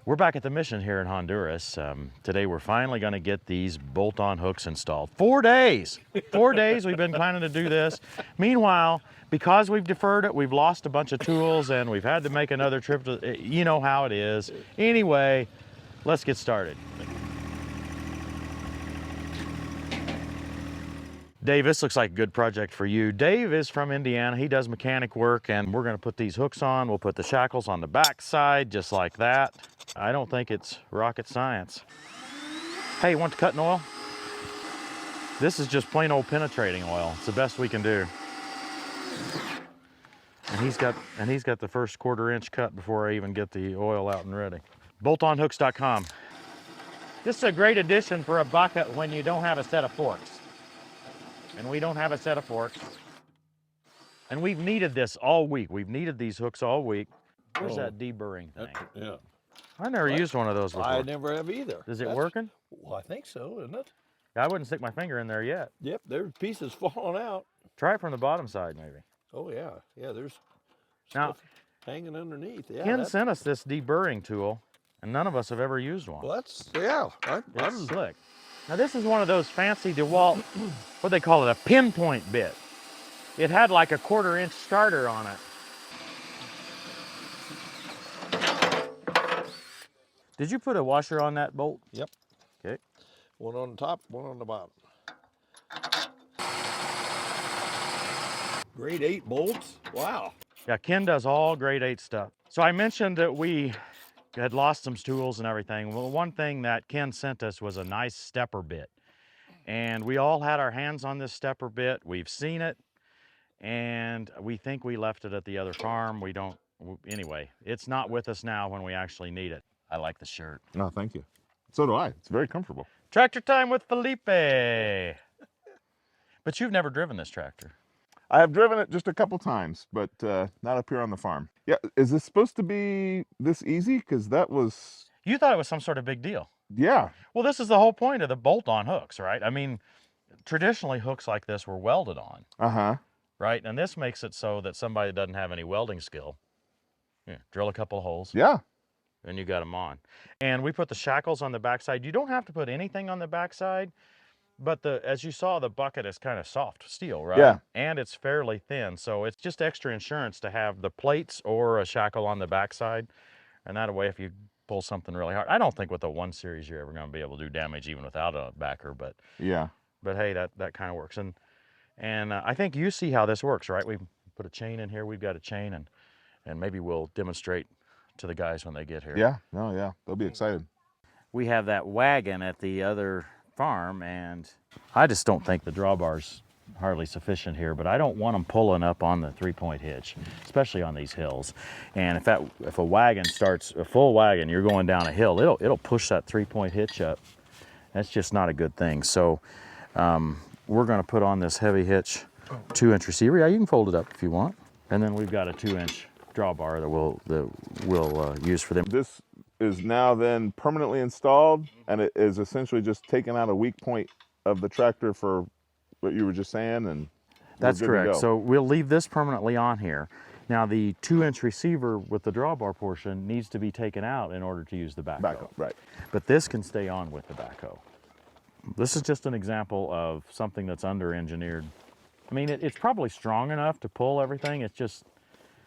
We're back at the mission here in Honduras. Today we're finally going to get these bolt-on hooks installed. 4 days! 4 days we've been planning to do this. Meanwhile, because we've deferred it, we've lost a bunch of tools and we've had to make another trip to, you know how it is. Anyway, let's get started. Dave, this looks like a good project for you. Dave is from Indiana. He does mechanic work, and we're going to put these hooks on. We'll put the shackles on the back side, just like that. I don't think it's rocket science. Hey, you want to cut an oil? This is just plain old penetrating oil. It's the best we can do. And he's got the first 1/4 inch cut before I even get the oil out and ready. Boltonhooks.com. This is a great addition for a bucket when you don't have a set of forks. And we don't have a set of forks. And we've needed this all week. We've needed these hooks all week. Where's that deburring thing? Yeah. I never used one of those before. I never have either. Is it working? Well, I think so, isn't it? I wouldn't stick my finger in there yet. Yep, there's pieces falling out. Try it from the bottom side, maybe. Oh, yeah. Yeah, there's Now, stuff hanging underneath. Yeah, Ken sent us this deburring tool, and none of us have ever used one. Well, that's, yeah. It's slick. Now, this is one of those fancy DeWalt, what they call it, a pinpoint bit. It had like a 1/4 inch starter on it. Did you put a washer on that bolt? Yep. Okay. One on the top, one on the bottom. Grade 8 bolts. Wow. Yeah, Ken does all grade 8 stuff. So I mentioned that we had lost some tools and everything. Well, one thing that Ken sent us was a nice stepper bit. And we all had our hands on this stepper bit. We've seen it, and we think we left it at the other farm. We don't, anyway, it's not with us now when we actually need it. I like the shirt. No, thank you. So do I. It's very comfortable. Tractor time with Felipe. But you've never driven this tractor. I have driven it just a couple times, but not up here on the farm. Yeah, is this supposed to be this easy? Because that was... You thought it was some sort of big deal. Yeah. Well, this is the whole point of the bolt-on hooks, right? I mean, traditionally hooks like this were welded on. Uh-huh. Right? And this makes it so that somebody doesn't have any welding skill. Yeah, drill a couple of holes. Yeah. And you got them on. And we put the shackles on the backside. You don't have to put anything on the backside, but as you saw, the bucket is kind of soft steel, right? Yeah. And it's fairly thin, so it's just extra insurance to have the plates or a shackle on the backside. And that way, if you pull something really hard, I don't think with a 1 series you're ever going to be able to do damage even without a backer, but yeah. But hey, that kind of works. And I think you see how this works, right? We put a chain in here. We've got a chain, and maybe we'll demonstrate to the guys when they get here. Yeah. No, yeah. They'll be excited. We have that wagon at the other farm, and I just don't think the drawbar's hardly sufficient here, but I don't want them pulling up on the 3-point hitch, especially on these hills. And if a wagon starts, a full wagon, you're going down a hill, it'll push that 3-point hitch up. That's just not a good thing. So we're going to put on this heavy hitch 2-inch receiver. Yeah, you can fold it up if you want. And then we've got a 2-inch drawbar that we'll use for them. This is now then permanently installed, and it is essentially just taking out a weak point of the tractor for what you were just saying, and that's correct. So we'll leave this permanently on here. Now the 2-inch receiver with the drawbar portion needs to be taken out in order to use the backhoe. Right. But this can stay on with the backhoe. This is just an example of something that's under-engineered. I mean, it's probably strong enough to pull everything. It's just,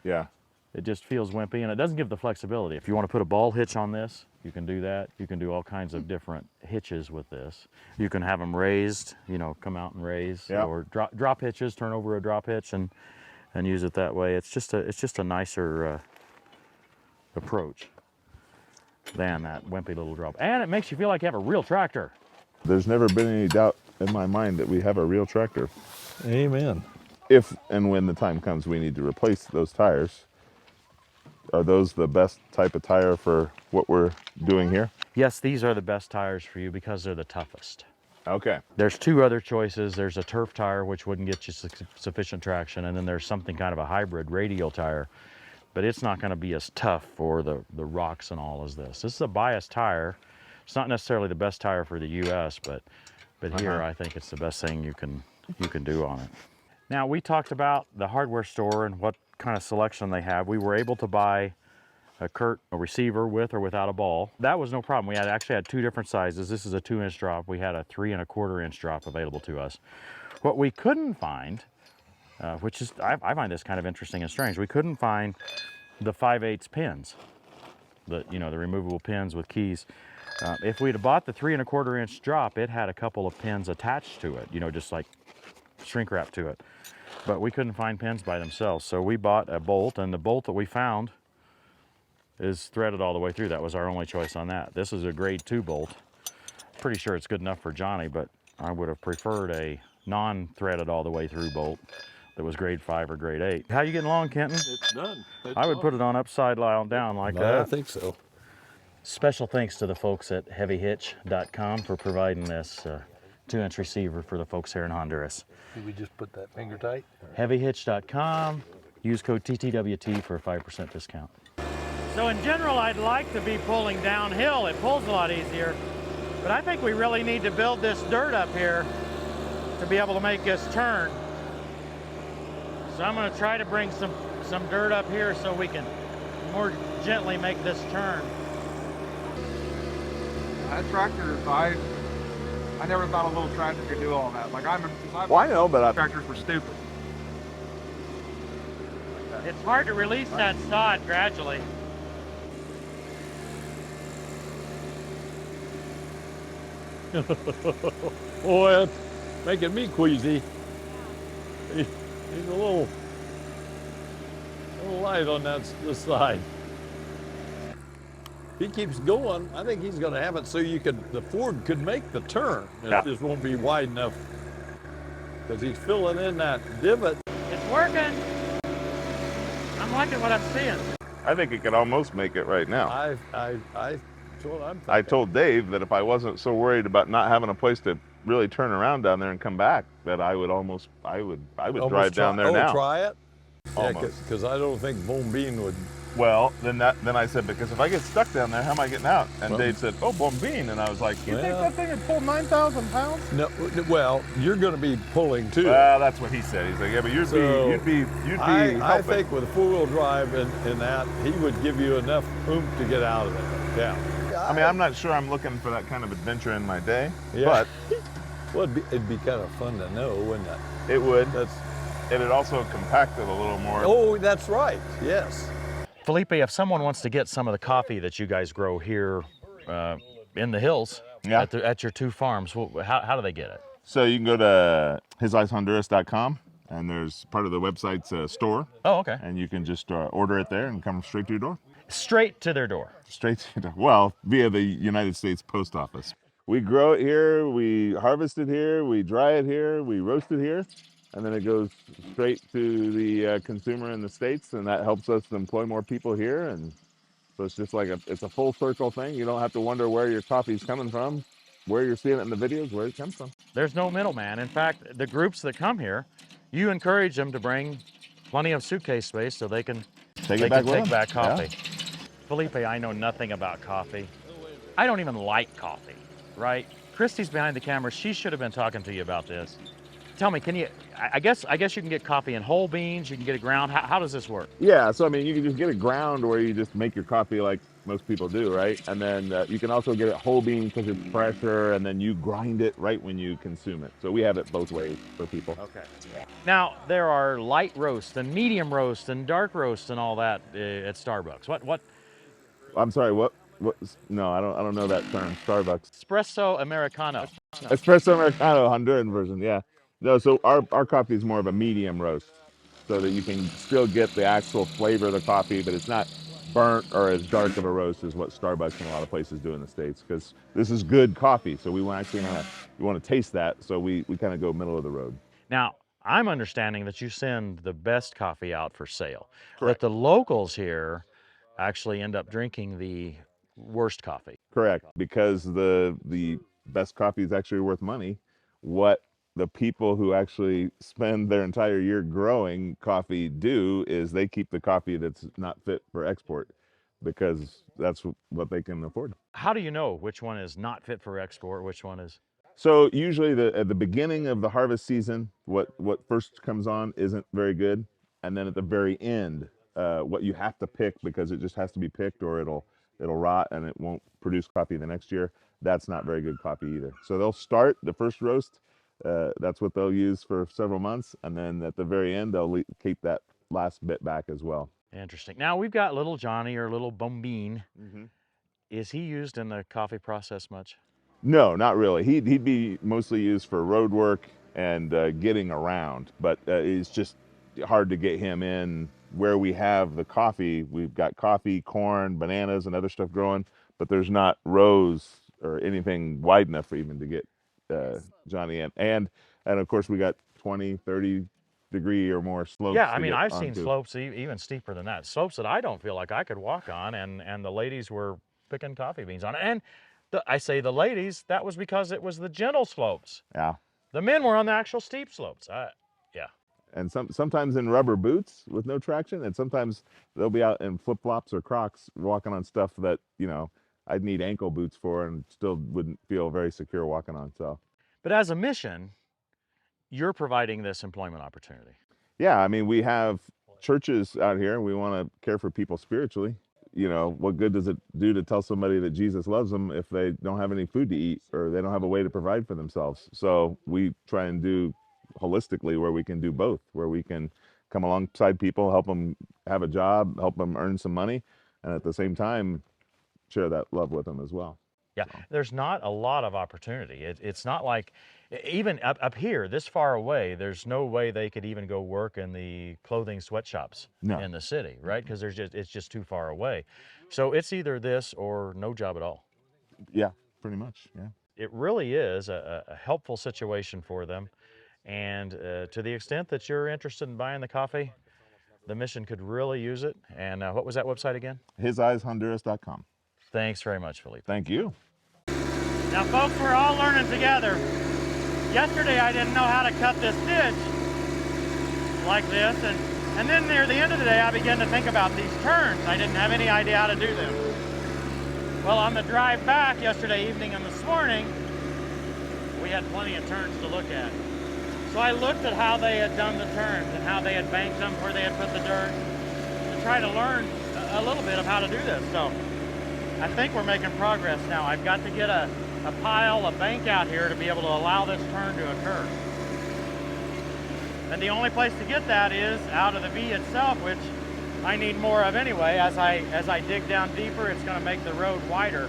yeah, it just feels wimpy, and it doesn't give the flexibility. If you want to put a ball hitch on this, you can do that. You can do all kinds of different hitches with this. You can have them raised, you know, come out and raise, yeah, or drop hitches, turn over a drop hitch and use it that way. It's just a nicer approach than that wimpy little drop. And it makes you feel like you have a real tractor. There's never been any doubt in my mind that we have a real tractor. Amen. If and when the time comes we need to replace those tires, are those the best type of tire for what we're doing here? Yes, these are the best tires for you because they're the toughest. Okay. There's 2 other choices. There's a turf tire, which wouldn't get you sufficient traction, and then there's something kind of a hybrid radial tire, but it's not going to be as tough for the rocks and all as this. This is a biased tire. It's not necessarily the best tire for the U.S., but here I think it's the best thing you can do on it. Now, we talked about the hardware store and what kind of selection they have. We were able to buy a receiver with or without a ball. That was no problem. We actually had two different sizes. This is a 2-inch drop. We had a 3 1/4 inch drop available to us. What we couldn't find, which is, I find this kind of interesting and strange, we couldn't find the 5/8 pins, the removable pins with keys. If we'd have bought the 3 1/4 inch drop, it had a couple of pins attached to it, just like shrink wrap to it. But we couldn't find pins by themselves, so we bought a bolt, and the bolt that we found is threaded all the way through. That was our only choice on that. This is a grade 2 bolt. Pretty sure it's good enough for Johnny, but I would have preferred a non-threaded all the way through bolt that was grade 5 or grade 8. How you getting along, Kenton? It's done. I would put it on upside down like I that. think so. Special thanks to the folks at HeavyHitch.com for providing this 2-inch receiver for the folks here in Honduras. Did we just put that finger tight? HeavyHitch.com. Use code TTWT for a 5% discount. So in general, I'd like to be pulling downhill. It pulls a lot easier. But I think we really need to build this dirt up here to be able to make this turn. So I'm going to try to bring some dirt up here so we can more gently make this turn. That tractor, I never thought a little tractor could do all that. Like Well, I know, but tractors were stupid. It's hard to release that sod gradually. Boy, that's making me queasy. He's a little light on the side. If he keeps going, I think he's going to have it so the Ford could make the turn. It just won't be wide enough because he's filling in that divot. It's working. I'm liking what I'm seeing. I think it could almost make it right now. That's what I'm thinking. I told Dave that if I wasn't so worried about not having a place to really turn around down there and come back, that I would drive down there now. Try it? Almost. Yeah, because I don't think Bombine would. Well, then I said, because if I get stuck down there, how am I getting out? And Dave said, oh, Bombine. And I was like, you think that thing would pull 9,000 pounds? No, well, you're going to be pulling too. Well, that's what he said. He's like, yeah, but you'd be I helping. think with a 4-wheel drive and that, he would give you enough oomph to get out of it. Yeah. I mean, I'm not sure I'm looking for that kind of adventure in my day, Yeah. but Well, it'd be kind of fun to know, wouldn't it? it would. And it also compacted a little more. Oh, that's right. Yes. Felipe, if someone wants to get some of the coffee that you guys grow here in the hills at your 2 farms, how do they get it? So you can go to hisicehonduras.com, and there's part of the website's store. Oh, okay. And you can just order it there and come straight to your door. Straight to their door. Straight to, well, via the United States Post Office. We grow it here, we harvest it here, we dry it here, we roast it here, and then it goes straight to the consumer in the States, and that helps us employ more people here. And so it's just like it's a full circle thing. You don't have to wonder where your coffee's coming from, where you're seeing it in the videos, where it comes from. There's no middleman. In fact, the groups that come here, you encourage them to bring plenty of suitcase space so they can take back coffee. Yeah. Felipe, I know nothing about coffee. I don't even like coffee, right? Christy's behind the camera. She should have been talking to you about this. Tell me, I guess you can get coffee in whole beans, you can get it ground. How does this work? Yeah, so I mean, you can just get it ground where you just make your coffee like most people do, right? And then you can also get it whole bean because it's fresher, and then you grind it right when you consume it. So we have it both ways for people. Okay. Now, there are light roast and medium roast and dark roast and all that at Starbucks. What? I'm sorry, what? No, I don't know that term, Starbucks. Espresso Americano. Espresso Americano, Honduran version, yeah. No, so our coffee is more of a medium roast, so that you can still get the actual flavor of the coffee, but it's not burnt or as dark of a roast as what Starbucks and a lot of places do in the States, because this is good coffee, so we want to taste that, so we kind of go middle of the road. Now, I'm understanding that you send the best coffee out for sale. Correct. But the locals here actually end up drinking the worst coffee. Correct, because the best coffee is actually worth money. What the people who actually spend their entire year growing coffee do is they keep the coffee that's not fit for export, because that's what they can afford. How do you know which one is not fit for export, which one is? So usually at the beginning of the harvest season, what first comes on isn't very good, and then at the very end, what you have to pick because it just has to be picked or it'll rot and it won't produce coffee the next year. That's not very good coffee either. So they'll start the first roast. That's what they'll use for several months, and then at the very end they'll keep that last bit back as well. Interesting. Now we've got little Johnny or little Bombine. Is he used in the coffee process much? No, not really. He'd be mostly used for road work and getting around, but it's just hard to get him in where we have the coffee. We've got coffee, corn, bananas, and other stuff growing, but there's not rows or anything wide enough for even to get Johnny in. And of course we got 20, 30 degree or more slopes. Yeah, I to mean, get I've seen onto. slopes even steeper than that. Slopes that I don't feel like I could walk on, and the ladies were picking coffee beans on it. And I say the ladies, that was because it was the gentle slopes. Yeah. The men were on the actual steep slopes. Yeah. And sometimes in rubber boots with no traction, and sometimes they'll be out in flip-flops or Crocs walking on stuff that, I'd need ankle boots for and still wouldn't feel very secure walking on. So, but as a mission, you're providing this employment opportunity. Yeah, I mean, we have churches out here and we want to care for people spiritually. What good does it do to tell somebody that Jesus loves them if they don't have any food to eat or they don't have a way to provide for themselves? So we try and do holistically where we can do both, where we can come alongside people, help them have a job, help them earn some money, and at the same time share that love with them as well. Yeah, there's not a lot of opportunity. It's not like, even up here, this far away, there's no way they could even go work in the clothing sweatshops in the city, right? Because it's just too far away. So it's either this or no job at all. Yeah, pretty much, yeah. It really is a helpful situation for them. And to the extent that you're interested in buying the coffee, the mission could really use it. And what was that website again? HisEyesHonduras.com. Thanks very much, Felipe. Thank you. Now, folks, we're all learning together. Yesterday, I didn't know how to cut this ditch like this, and then near the end of the day, I began to think about these turns. I didn't have any idea how to do them. Well, on the drive back yesterday evening and this morning, we had plenty of turns to look at. So I looked at how they had done the turns and how they had banked them, where they had put the dirt, to try to learn a little bit of how to do this. So I think we're making progress now. I've got to get a bank out here to be able to allow this turn to occur. And the only place to get that is out of the V itself, which I need more of anyway. As I dig down deeper, it's going to make the road wider.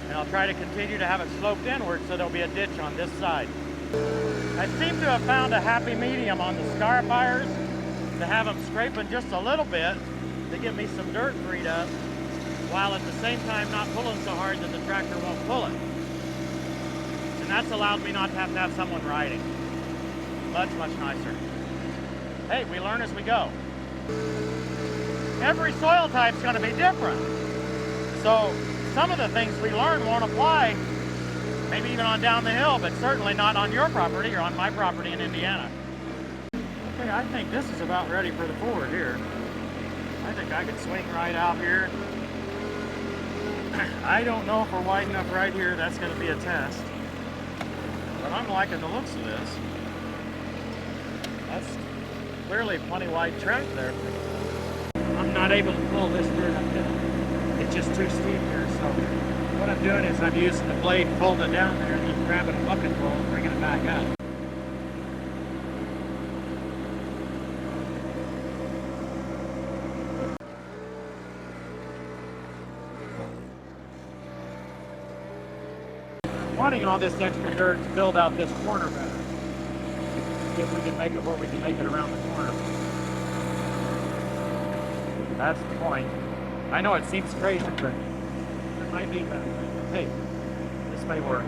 And I'll try to continue to have it sloped inward so there'll be a ditch on this side. I seem to have found a happy medium on the scarifiers to have them scraping just a little bit to get me some dirt freed up, while at the same time not pulling so hard that the tractor won't pull it. And that's allowed me not to have someone riding. Much, much nicer. Hey, we learn as we go. Every soil type's going to be different. So some of the things we learn won't apply, maybe even on down the hill, but certainly not on your property or on my property in Indiana. Okay, I think this is about ready for the forward here. I think I could swing right out here. I don't know if we're wide enough right here. That's going to be a test. But I'm liking the looks of this. That's clearly plenty wide track there. I'm not able to pull this dirt up here. It's just too steep here. So what I'm doing is I'm using the blade, pulling it down there, and then grabbing a bucket roll and bringing it back up. Wanting all this extra dirt to build out this corner better. See if we can make it where we can make it around the corner. That's the point. I know it seems crazy, but it might be better. Hey, this may work.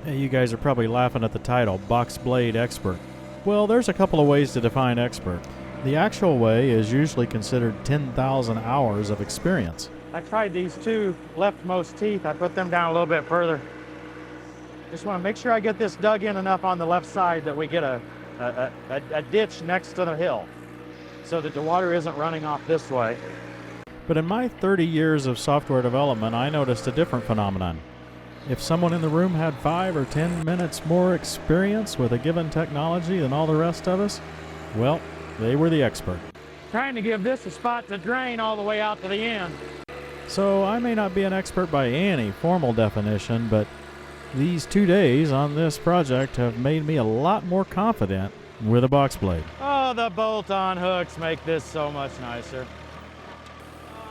Hey, you guys are probably laughing at the title, Box Blade Expert. Well, there's a couple of ways to define expert. The actual way is usually considered 10,000 hours of experience. I tried these two leftmost teeth. I put them down a little bit further. Just want to make sure I get this dug in enough on the left side that we get a ditch next to the hill so that the water isn't running off this way. But in my 30 years of software development, I noticed a different phenomenon. If someone in the room had 5 or 10 minutes more experience with a given technology than all the rest of us, well, they were the expert. Trying to give this a spot to drain all the way out to the end. So I may not be an expert by any formal definition, but these 2 days on this project have made me a lot more confident with a box blade. Oh, the bolt-on hooks make this so much nicer.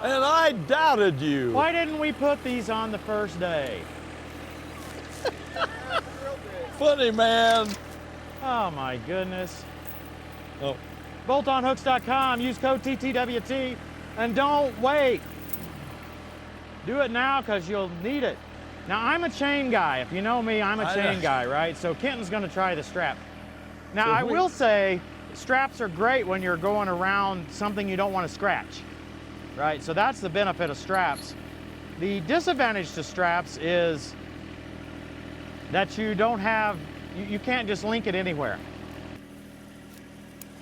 And I doubted you. Why didn't we put these on the first day? Funny, man. Oh my goodness. Oh. Boltonhooks.com, use code TTWT, and don't wait. Do it now because you'll need it. Now, I'm a chain guy. If you know me, I'm a chain guy, right? So Kenton's going to try the strap. Now, I will say, straps are great when you're going around something you don't want to scratch, right? So that's the benefit of straps. The disadvantage to straps is that you don't have, you can't just link it anywhere.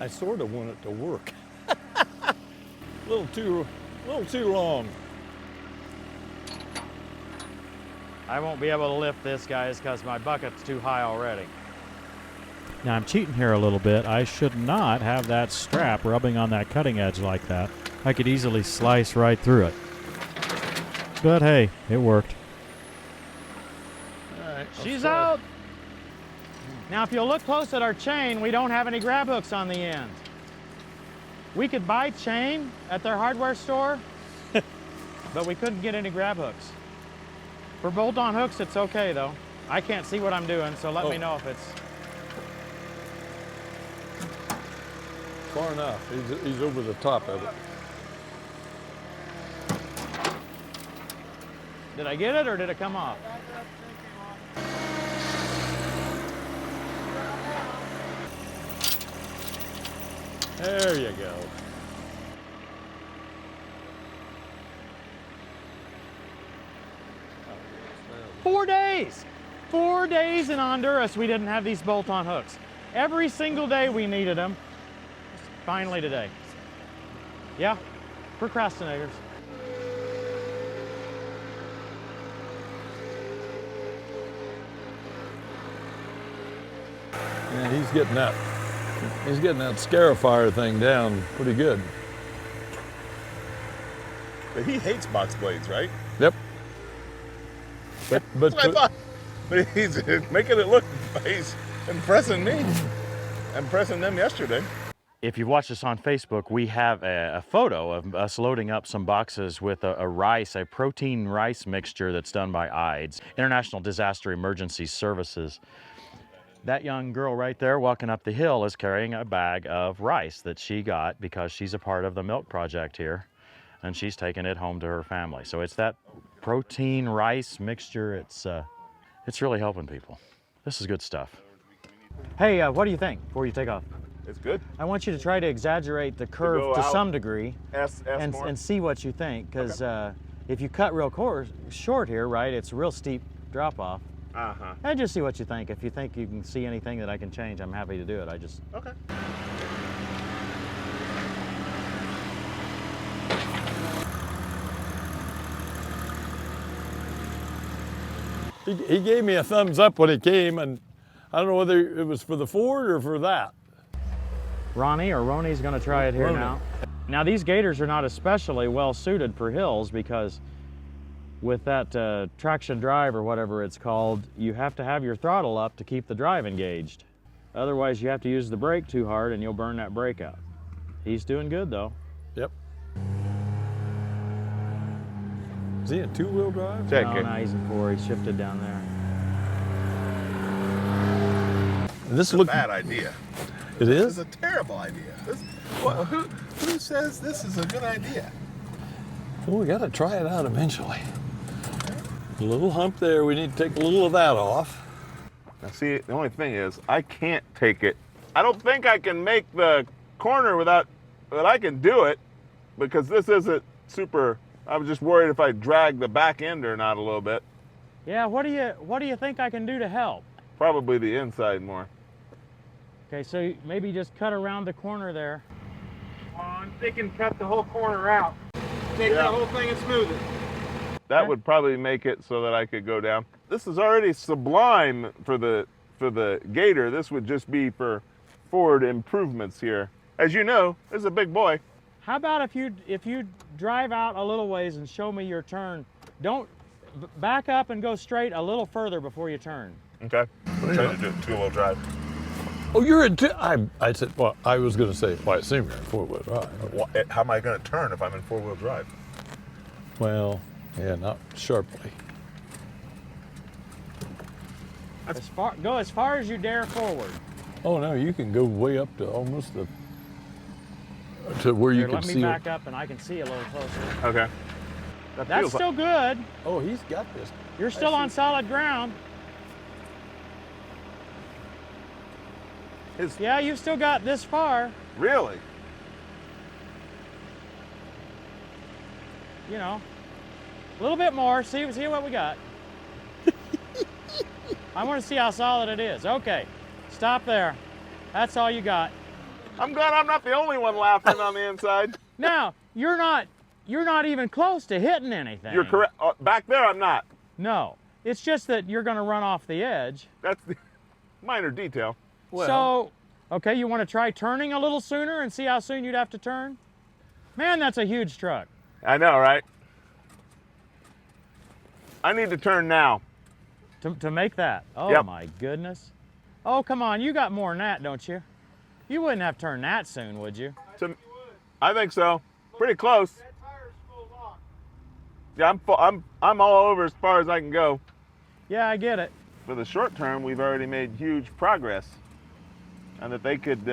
I sort of want it to work. a little too long. I won't be able to lift this, guys, because my bucket's too high already. Now I'm cheating here a little bit. I should not have that strap rubbing on that cutting edge like that. I could easily slice right through it. But hey, it worked. All right, She's out. Now, if you'll look close at our chain, we don't have any grab hooks on the end. We could buy chain at their hardware store, but we couldn't get any grab hooks. For bolt-on hooks, it's okay, though. I can't see what I'm doing, so let me know if it's... Far enough. He's over the top of it. Did I get it, or did it come off? There you go. Four days! 4 days in Honduras we didn't have these bolt-on hooks. Every single day we needed them. Finally today. Yeah, procrastinators. Yeah, he's getting that Scarifier thing down pretty good. But he hates box blades, right? Yep. But That's what I thought. But he's making it look, he's impressing me. Impressing them yesterday. If you've watched us on Facebook, we have a photo of us loading up some boxes with a protein rice mixture that's done by IDES, International Disaster Emergency Services. That young girl right there walking up the hill is carrying a bag of rice that she got because she's a part of the milk project here, and she's taking it home to her family. So it's that protein rice mixture. It's really helping people. This is good stuff. Hey, what do you think before you take off? It's good. I want you to try to exaggerate the curve to some degree and see what you think, because if you cut real short here, right, it's a real steep drop off. Uh-huh. And just see what you think. If you think you can see anything that I can change, I'm happy to do it. Okay. he gave me a thumbs up when he came, and I don't know whether it was for the Ford or for that. Ronnie's gonna try it here Ronnie. now. Now these Gators are not especially well suited for hills because with that traction drive or whatever it's called, you have to have your throttle up to keep the drive engaged. Otherwise you have to use the brake too hard and you'll burn that brake out. He's doing good though. Yep. Is he in two-wheel drive? Check No, it. now he's in 4, he's shifted down there. This It's a bad idea. It This is? is a terrible idea. Who says this is a good idea? Well, we got to try it out eventually. A little hump there, we need to take a little of that off. Now see, the only thing is, I can't take it. I don't think I can make the corner without, but I can do it because this isn't super, I was just worried if I drag the back end or not a little bit. Yeah, what do you think I can do to help? Probably the inside more. Okay, so maybe just cut around the corner there. Come on, they can cut the whole corner out. take that whole thing and smooth it. That would probably make it so that I could go down. This is already sublime for the Gator. This would just be for forward improvements here. As you know, this is a big boy. How about if you drive out a little ways and show me your turn? Don't back up and go straight a little further before you turn. Okay. I'm trying to do a two-wheel drive. Oh, you're in. I said. Well, I was going to say. Well, I assume you're in four-wheel drive. Well, how am I going to turn if I'm in four-wheel drive? Well, yeah, not sharply. Go as far as you dare forward. Oh no, you can go way up to almost to where you Here, can let me see. back up and I can see a little closer. Okay. That's still good. Oh, he's got this. You're still on solid ground. Yeah, you've still got this far. Really? You know, a little bit more. See what we got. I want to see how solid it is. Okay, stop there. That's all you got. I'm glad I'm not the only one laughing on the inside. Now, you're not even close to hitting anything. You're correct. Back there, I'm not. No, it's just that you're going to run off the edge. That's the minor detail. Well, So, okay, you want to try turning a little sooner and see how soon you'd have to turn? Man, that's a huge truck. I know, right? I need to turn now. To make that. Oh, Yep. my goodness. Oh, come on, you got more than that, don't you? You wouldn't have turned that soon, would you? I think so. Pretty close. Yeah, I'm all over as far as I can go. Yeah, I get it. For the short term, we've already made huge progress, and that they could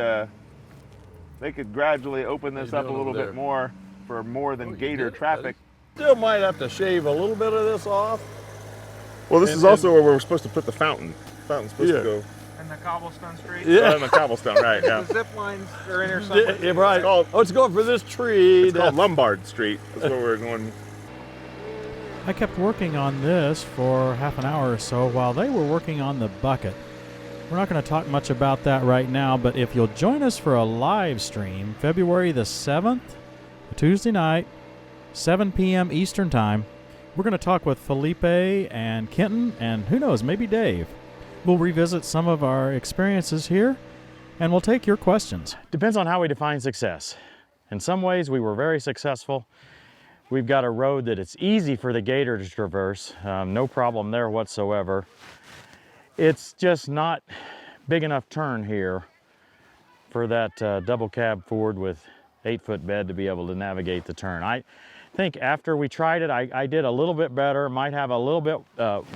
gradually open this How you up a doing little over bit there? more for more than you Gator did it, traffic. still might have to shave a little bit of this off. Well, this And- is also where we're supposed to put the fountain. The fountain's supposed Yeah. to go And the cobblestone street. on the cobblestone, right? Yeah. The zip lines are in there somewhere. Yeah, right. Oh, it's going for this tree. It's called Lombard Street. That's where we're going. I kept working on this for half an hour or so while they were working on the bucket. We're not going to talk much about that right now, but if you'll join us for a live stream, February the 7th, Tuesday night, 7 p.m. Eastern Time, we're going to talk with Felipe and Kenton, and who knows, maybe Dave. We'll revisit some of our experiences here, and we'll take your questions. Depends on how we define success. In some ways, we were very successful. We've got a road that it's easy for the Gator to traverse, no problem there whatsoever. It's just not big enough turn here for that double cab Ford with 8-foot bed to be able to navigate the turn. I think after we tried it, I did a little bit better. Might have a little bit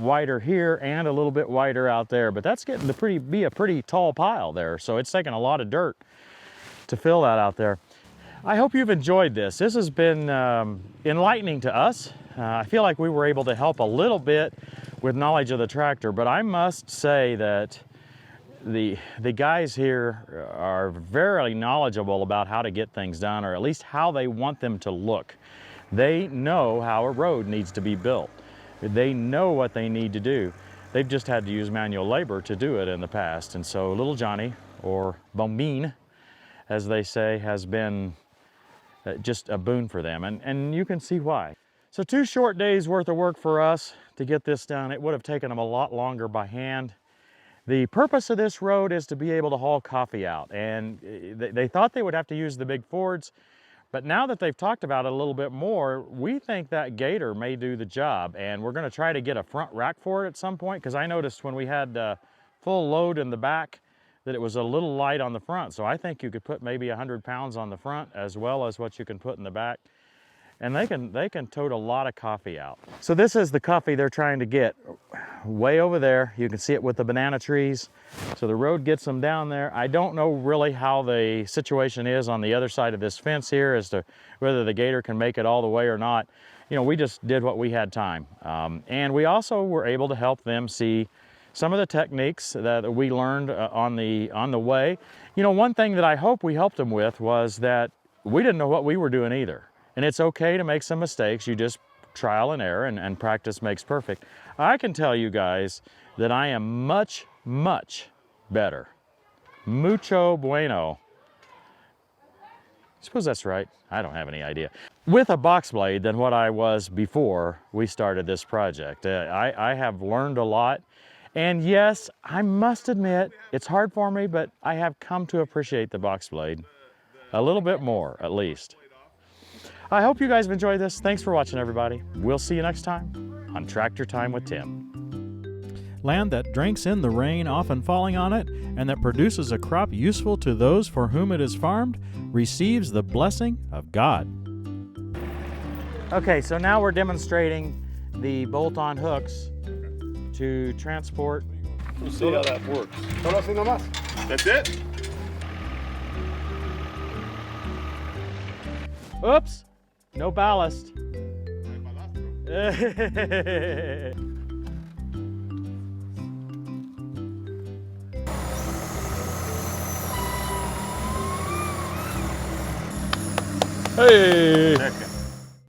wider here and a little bit wider out there, but that's getting to be a pretty tall pile there. So it's taking a lot of dirt to fill that out there. I hope you've enjoyed this. This has been enlightening to us. I feel like we were able to help a little bit with knowledge of the tractor, but I must say that the guys here are very knowledgeable about how to get things done, or at least how they want them to look. They know how a road needs to be built. They know what they need to do. They've just had to use manual labor to do it in the past. And so little Johnny, or Bombine, as they say, has been just a boon for them. And you can see why. So 2 short days worth of work for us to get this done. It would have taken them a lot longer by hand. The purpose of this road is to be able to haul coffee out. And they thought they would have to use the big Fords, but now that they've talked about it a little bit more, we think that Gator may do the job. And we're gonna try to get a front rack for it at some point, because I noticed when we had full load in the back that it was a little light on the front. So I think you could put maybe 100 pounds on the front as well as what you can put in the back. And they can tote a lot of coffee out. So this is the coffee they're trying to get way over there. You can see it with the banana trees. So the road gets them down there. I don't know really how the situation is on the other side of this fence here as to whether the Gator can make it all the way or not. You know, we just did what we had time. And we also were able to help them see some of the techniques that we learned on the way. You know, one thing that I hope we helped them with was that we didn't know what we were doing either. And it's okay to make some mistakes. You just trial and error, and practice makes perfect. I can tell you guys that I am much, much better. Mucho bueno. I suppose that's right. I don't have any idea. with a box blade than what I was before we started this project. I have learned a lot. And yes, I must admit, it's hard for me, but I have come to appreciate the box blade a little bit more, at least. I hope you guys have enjoyed this. Thanks for watching, everybody. We'll see you next time on Tractor Time with Tim. Land that drinks in the rain often falling on it, and that produces a crop useful to those for whom it is farmed, receives the blessing of God. Okay, so now we're demonstrating the bolt-on hooks to transport. We'll see how that works. That's it? Oops, no ballast. Hey! Check.